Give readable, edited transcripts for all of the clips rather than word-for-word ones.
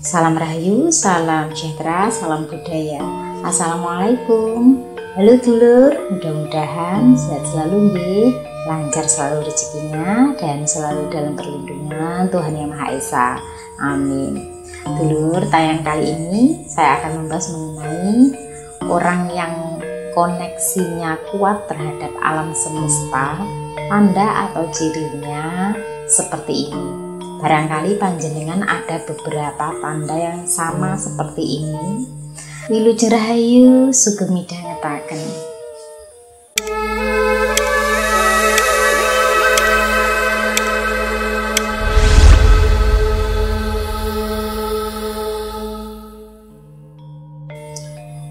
Salam Rahayu, salam sejahtera, salam budaya. Assalamualaikum. Halo dulur, mudah-mudahan sehat selalu nggih, lancar selalu rezekinya dan selalu dalam perlindungan Tuhan Yang Maha Esa. Amin. Dulur, tayang kali ini saya akan membahas mengenai orang yang koneksinya kuat terhadap alam semesta. Tanda atau cirinya seperti ini. Barangkali panjenengan ada beberapa tanda yang sama seperti ini. Wilujeng Rahayu, sugeng midhangetaken.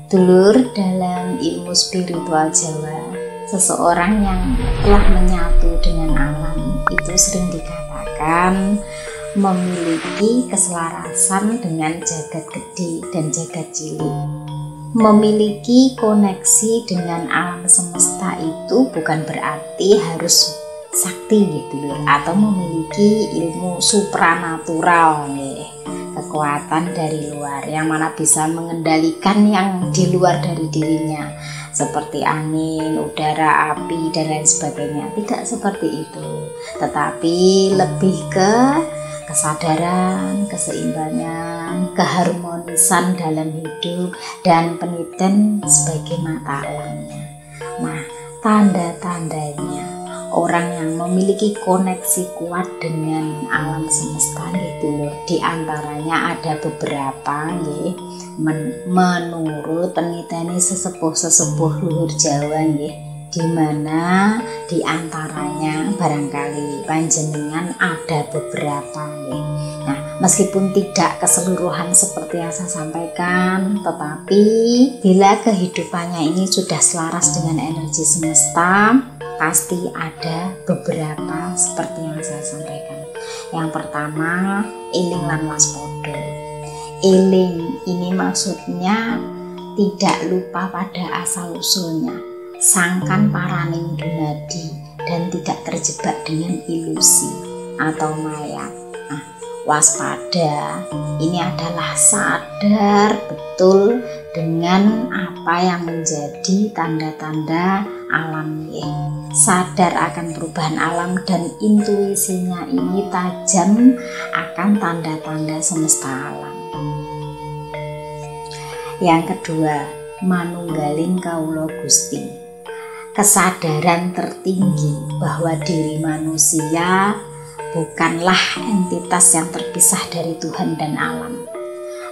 Dulur, dalam ilmu spiritual Jawa, seseorang yang telah menyatu dengan alam itu sering dikatakan memiliki keselarasan dengan jagat gede dan jagat cilik. Memiliki koneksi dengan alam semesta itu bukan berarti harus sakti gitu loh, atau memiliki ilmu supranatural nih, kekuatan dari luar yang mana bisa mengendalikan yang di luar dari dirinya, seperti angin, udara, api, dan lain sebagainya. Tidak seperti itu, tetapi lebih ke kesadaran, keseimbangan, keharmonisan dalam hidup, dan penelitian sebagai mata alamnya. Nah, tanda-tandanya orang yang memiliki koneksi kuat dengan alam semesta gitu loh. Di antaranya ada beberapa nggih. Menurut penelitian sesepuh luhur Jawa nggih, di mana di antaranya barangkali panjenengan ada beberapa nggih. Nah, meskipun tidak keseluruhan seperti yang saya sampaikan, tetapi bila kehidupannya ini sudah selaras dengan energi semesta, pasti ada beberapa seperti yang saya sampaikan. Yang pertama, eling lan waspada. Eling ini maksudnya tidak lupa pada asal usulnya, sangkan paraning dumadi, dan tidak terjebak dengan ilusi atau maya. Nah, waspada ini adalah sadar betul dengan apa yang menjadi tanda-tanda alam, sadar akan perubahan alam, dan intuisinya ini tajam akan tanda-tanda semesta alam. Yang kedua, manunggaling kawula Gusti. Kesadaran tertinggi bahwa diri manusia bukanlah entitas yang terpisah dari Tuhan dan alam.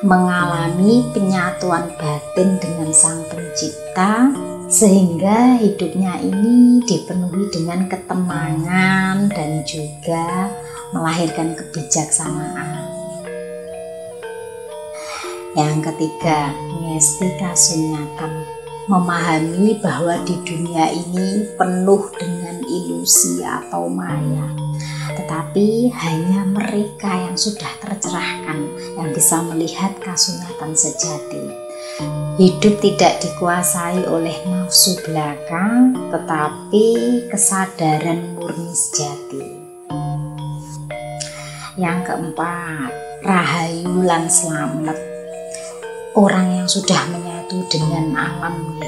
Mengalami penyatuan batin dengan Sang Pencipta, sehingga hidupnya ini dipenuhi dengan ketenangan dan juga melahirkan kebijaksanaan. Yang ketiga, ngesti kasunyatan, memahami bahwa di dunia ini penuh dengan ilusi atau maya, tetapi hanya mereka yang sudah tercerahkan yang bisa melihat kasunyatan sejati. Hidup tidak dikuasai oleh nafsu belaka, tetapi kesadaran murni sejati. Yang keempat, rahayu lan slamet. Orang yang sudah menyatu dengan alam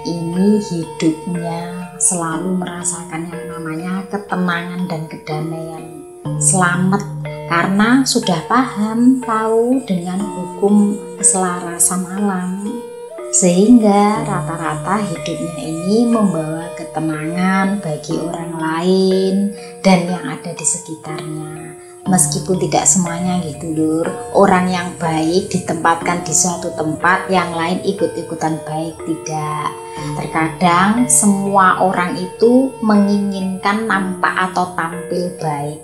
ini hidupnya selalu merasakan yang namanya ketenangan dan kedamaian. Selamat karena sudah tahu dengan hukum keselarasan alam, sehingga rata-rata hidupnya ini membawa ketenangan bagi orang lain dan yang ada di sekitarnya. Meskipun tidak semuanya gitu lur, orang yang baik ditempatkan di suatu tempat, yang lain ikut-ikutan baik, tidak. Terkadang semua orang itu menginginkan nampak atau tampil baik,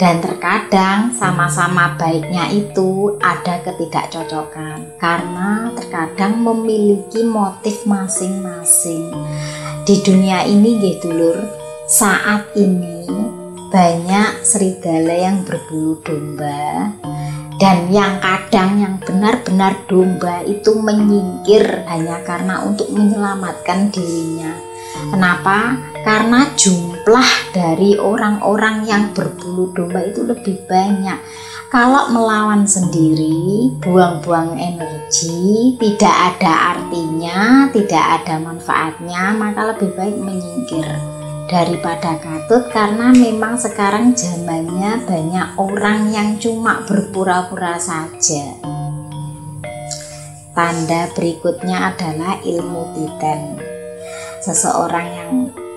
dan terkadang sama-sama baiknya itu ada ketidakcocokan karena terkadang memiliki motif masing-masing. Di dunia ini gitu lur, saat ini banyak serigala yang berbulu domba, dan yang kadang yang benar-benar domba itu menyingkir hanya karena untuk menyelamatkan dirinya. Kenapa? karena jumlah dari orang-orang yang berbulu domba itu lebih banyak. Kalau melawan sendiri, buang-buang energi, tidak ada artinya, tidak ada manfaatnya, maka lebih baik menyingkir daripada katut, karena memang sekarang zamannya banyak orang yang cuma berpura-pura saja. Tanda berikutnya adalah ilmu titen. Seseorang yang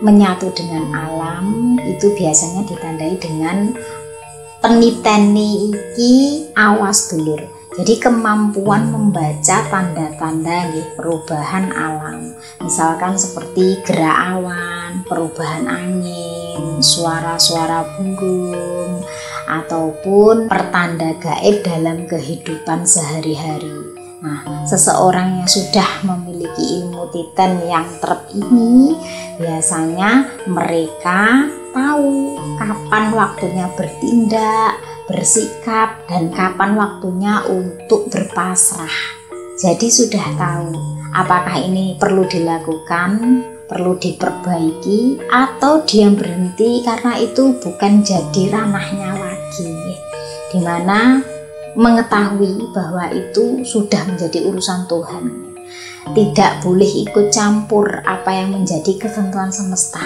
menyatu dengan alam itu biasanya ditandai dengan peniteni iki awas dulur. Jadi kemampuan membaca tanda-tanda perubahan alam. Misalkan seperti gerak awan, perubahan angin, suara-suara burung, ataupun pertanda gaib dalam kehidupan sehari-hari. Nah, seseorang yang sudah memiliki ilmu titen yang terp ini, biasanya mereka tahu kapan waktunya bertindak, bersikap, dan kapan waktunya untuk berpasrah. Jadi sudah tahu apakah ini perlu dilakukan, perlu diperbaiki, atau diam berhenti karena itu bukan jadi ranahnya lagi, dimana mengetahui bahwa itu sudah menjadi urusan Tuhan. Tidak boleh ikut campur apa yang menjadi ketentuan semesta,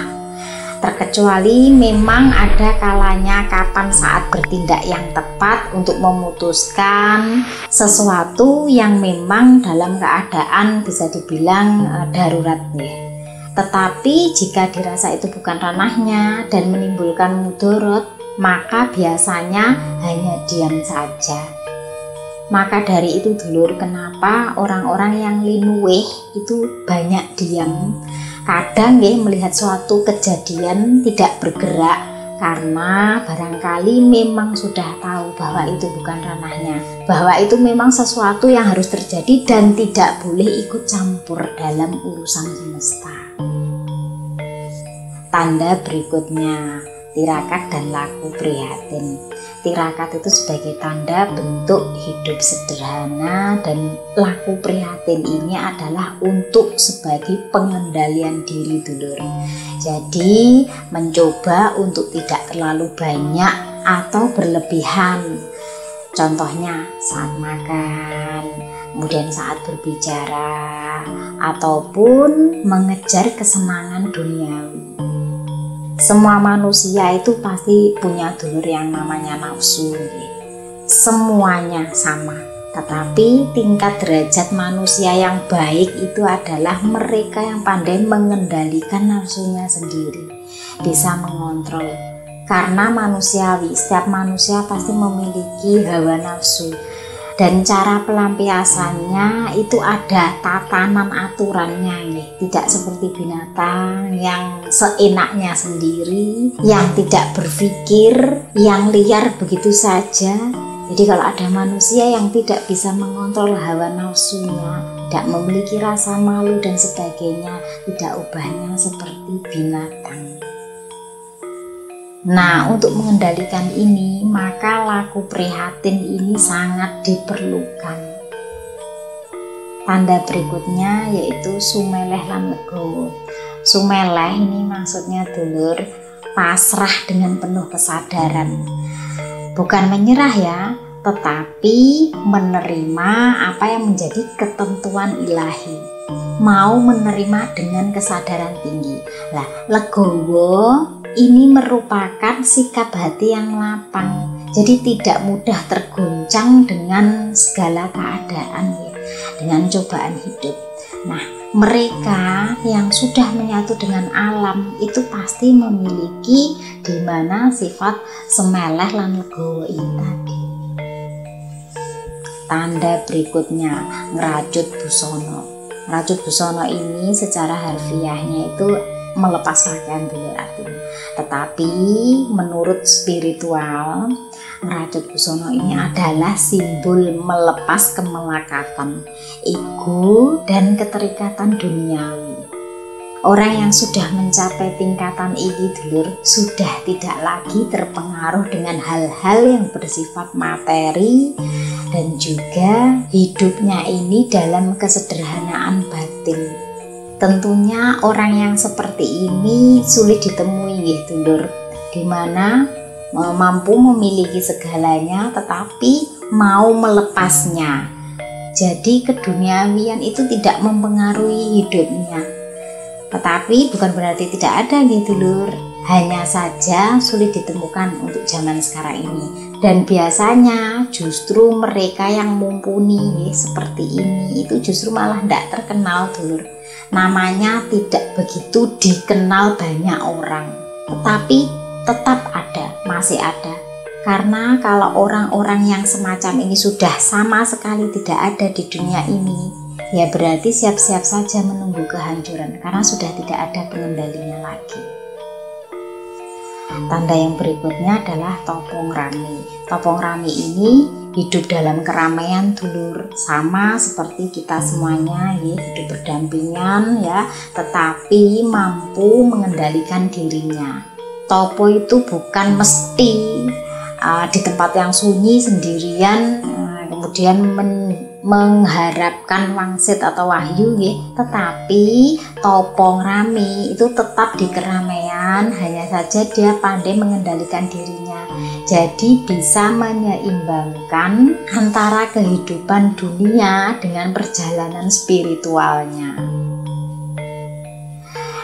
terkecuali memang ada kalanya kapan saat bertindak yang tepat untuk memutuskan sesuatu yang memang dalam keadaan bisa dibilang darurat ya. Tetapi jika dirasa itu bukan ranahnya dan menimbulkan mudorot, maka biasanya hanya diam saja. Maka dari itu dulur, kenapa orang-orang yang linuweh itu banyak diam. Kadang melihat suatu kejadian tidak bergerak karena barangkali memang sudah tahu bahwa itu bukan ranahnya, bahwa itu memang sesuatu yang harus terjadi dan tidak boleh ikut campur dalam urusan semesta. Tanda berikutnya, tirakat dan laku prihatin. Tirakat itu sebagai tanda bentuk hidup sederhana, dan laku prihatin ini adalah untuk sebagai pengendalian diri dulur. Jadi mencoba untuk tidak terlalu banyak atau berlebihan. Contohnya saat makan, kemudian saat berbicara, ataupun mengejar kesenangan duniawi. Semua manusia itu pasti punya dulur yang namanya nafsu. Semuanya sama. Tetapi tingkat derajat manusia yang baik itu adalah mereka yang pandai mengendalikan nafsunya sendiri. Bisa mengontrol. Karena manusiawi, setiap manusia pasti memiliki hawa nafsu. Dan cara pelampiasannya itu ada tatanan aturannya, tidak seperti binatang yang seenaknya sendiri, yang tidak berpikir, yang liar begitu saja. Jadi kalau ada manusia yang tidak bisa mengontrol hawa nafsunya, tidak memiliki rasa malu dan sebagainya, tidak ubahnya seperti binatang. Nah, untuk mengendalikan ini, maka laku prihatin ini sangat diperlukan. Tanda berikutnya yaitu sumeleh lan legowo. Sumeleh ini maksudnya dulur pasrah dengan penuh kesadaran. Bukan menyerah ya, tetapi menerima apa yang menjadi ketentuan ilahi. Mau menerima dengan kesadaran tinggi. Lah, legowo ini merupakan sikap hati yang lapang. Jadi tidak mudah tergoncang dengan segala keadaan dengan cobaan hidup. Nah, mereka yang sudah menyatu dengan alam itu pasti memiliki di mana sifat semeleh lan legowo ini tadi. Tanda berikutnya, ngerajut busono. Ngerajut busono ini secara harfiahnya itu melepas pakaian dulu artinya. Tetapi menurut spiritual, ngerajut busono ini adalah simbol melepas kemelekatan, ego, dan keterikatan duniawi. Orang yang sudah mencapai tingkatan ini dulur sudah tidak lagi terpengaruh dengan hal-hal yang bersifat materi, dan juga hidupnya ini dalam kesederhanaan batin. Tentunya orang yang seperti ini sulit ditemui nggih dulur, dimana mampu memiliki segalanya tetapi mau melepasnya. Jadi keduniawian itu tidak mempengaruhi hidupnya. Tetapi bukan berarti tidak ada gitu dulur, hanya saja sulit ditemukan untuk zaman sekarang ini. Dan biasanya justru mereka yang mumpuni seperti ini itu justru malah tidak terkenal dulur. Namanya tidak begitu dikenal banyak orang, tetapi tetap ada, masih ada. Karena kalau orang-orang yang semacam ini sudah sama sekali tidak ada di dunia ini, ya berarti siap-siap saja menunggu kehancuran karena sudah tidak ada pengendalinya lagi. Tanda yang berikutnya adalah topong rami. Topong rami ini hidup dalam keramaian dulur, sama seperti kita semuanya ya, hidup berdampingan ya, tetapi mampu mengendalikan dirinya. Topo itu bukan mesti di tempat yang sunyi sendirian kemudian mengharapkan wangsit atau wahyu ya, tetapi topong rami itu tetap di keramaian, hanya saja dia pandai mengendalikan dirinya. Jadi bisa menyeimbangkan antara kehidupan dunia dengan perjalanan spiritualnya.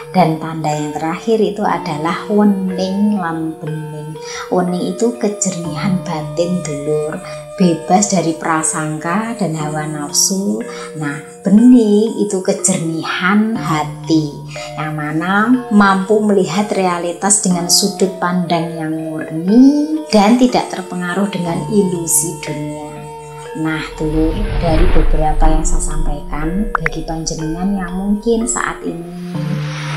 Dan tanda yang terakhir itu adalah wening lan bening. Wening itu kejernihan batin dulur, bebas dari prasangka dan hawa nafsu. Nah, bening itu kejernihan hati, yang mana mampu melihat realitas dengan sudut pandang yang murni dan tidak terpengaruh dengan ilusi dunia. Nah dulur, dari beberapa yang saya sampaikan, bagi panjenengan yang mungkin saat ini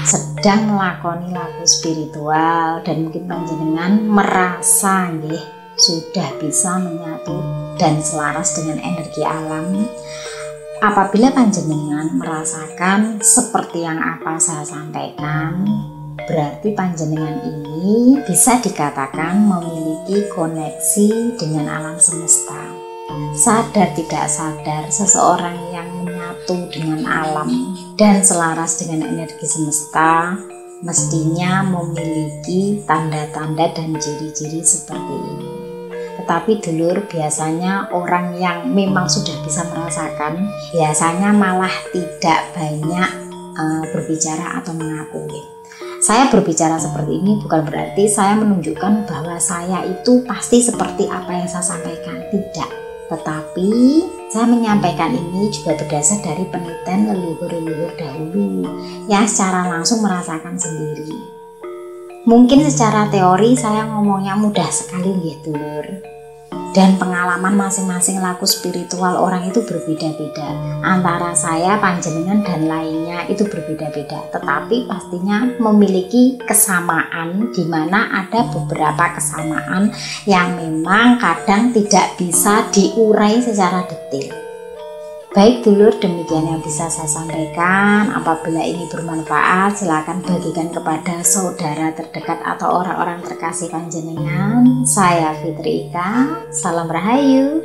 sedang melakoni laku spiritual dan mungkin panjenengan merasa sudah bisa menyatu dan selaras dengan energi alam, apabila panjenengan merasakan seperti yang apa saya sampaikan, berarti panjenengan ini bisa dikatakan memiliki koneksi dengan alam semesta. Sadar tidak sadar, seseorang yang menyatu dengan alam dan selaras dengan energi semesta mestinya memiliki tanda-tanda dan ciri-ciri seperti ini. Tetapi dulur, biasanya orang yang memang sudah bisa merasakan biasanya malah tidak banyak berbicara atau mengakui. Saya berbicara seperti ini bukan berarti saya menunjukkan bahwa saya itu pasti seperti apa yang saya sampaikan, tidak. Tetapi saya menyampaikan ini juga berdasar dari penelitian leluhur-leluhur dahulu yang secara langsung merasakan sendiri. Mungkin secara teori saya ngomongnya mudah sekali dulur, dan pengalaman masing-masing laku spiritual orang itu berbeda-beda. Antara saya, panjenengan dan lainnya itu berbeda-beda, tetapi pastinya memiliki kesamaan, di mana ada beberapa kesamaan yang memang kadang tidak bisa diurai secara detail. Baik dulur, demikian yang bisa saya sampaikan. Apabila ini bermanfaat, silakan bagikan kepada saudara terdekat atau orang-orang terkasih panjenengan. Saya Fitri Ika, salam rahayu.